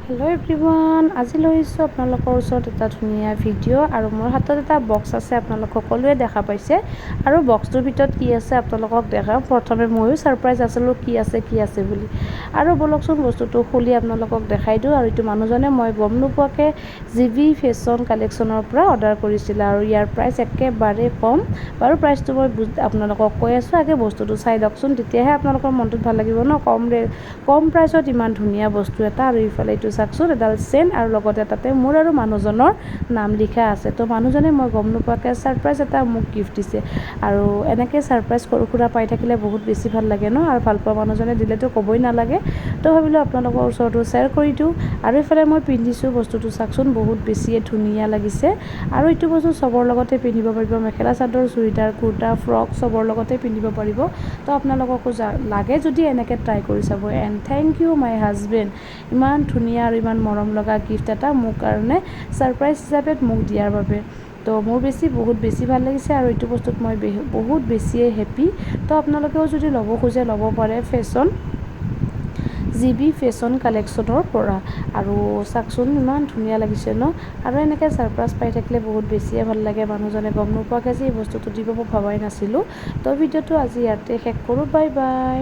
Hello' everyone, আজি লৈছোঁ আপোনালোকৰ ওচৰত এটা ধুনীয়া ভিডিঅ' আৰু মোৰ হাতত এটা বক্স আছে। আপোনালোক সকলোৱে দেখা পাইছে আৰু বক্সটোৰ ভিতৰত কি আছে আপোনালোকক দেখাওঁ। প্ৰথমে ময়ো ছাৰপ্ৰাইজ আছিলোঁ কি আছে বুলি, আৰু বলকচোন বস্তুটো খুলি আপোনালোকক দেখাই দিওঁ। আৰু এইটো মানুহজনে মই গম নোপোৱাকৈ GB ফেশ্বন কালেকশ্যনৰ পৰা অৰ্ডাৰ কৰিছিলে আৰু ইয়াৰ প্ৰাইচ একেবাৰে কম। বাৰু প্ৰাইচটো মই আপোনালোকক কৈ আছোঁ, আগে বস্তুটো চাই লওকচোন, তেতিয়াহে আপোনালোকৰ মনটোত ভাল লাগিব ন। কম প্ৰাইচত ইমান ধুনীয়া বস্তু এটা। আৰু ইফালে এইটো চাওকচোন, এডাল চেইন আৰু লগতে তাতে মোৰ আৰু মানুহজনৰ নাম লিখা আছে। তো মানুহজনে মই গম নোপোৱাকৈ ছাৰপ্ৰাইজ এটা মোক গিফ্ট দিছে। আৰু এনেকৈ ছাৰপ্ৰাইজ সৰু সুৰা পাই থাকিলে বহুত বেছি ভাল লাগে ন, আৰু ভালপোৱা মানুহজনে দিলেতো ক'বই নালাগে। তো ভাবিলোঁ আপোনালোকৰ ওচৰতো শ্বেয়াৰ কৰি দিওঁ। আৰু ইফালে মই পিন্ধিছোঁ বস্তুটো চাওকচোন, বহুত বেছিয়ে ধুনীয়া লাগিছে। আৰু এইটো বস্তু চবৰ লগতে পিন্ধিব পাৰিব, মেখেলা চাদৰ, চুৰিদাৰ, কুৰ্তা, ফ্ৰক চবৰ লগতে পিন্ধিব পাৰিব। তো আপোনালোককো লাগে যদি এনেকৈ ট্ৰাই কৰি চাব। And thank you my husband, ইমান ধুনীয়া আৰু ইমান মৰম লগা গিফ্ট এটা মোৰ কাৰণে ছাৰপ্ৰাইজ হিচাপে মোক দিয়াৰ বাবে। তো মোৰ বহুত বেছি ভাল লাগিছে আৰু এইটো বস্তুত মই বহুত বেছিয়ে হেপ্পী। তো আপোনালোকেও যদি ল'ব খোজে ল'ব পাৰে GB ফেশ্বন কালেকশ্যনৰ পৰা। আৰু চাওকচোন ইমান ধুনীয়া লাগিছে ন, আৰু এনেকৈ ছাৰপ্ৰাইজ পাই থাকিলে বহুত বেছিয়ে ভাল লাগে। মানুহজনে গম নোপোৱাকৈ যে এই বস্তুটো দিব মই ভবাই নাছিলোঁ। তো ভিডিঅ'টো আজি ইয়াতে শেষ কৰোঁ, বাই বাই।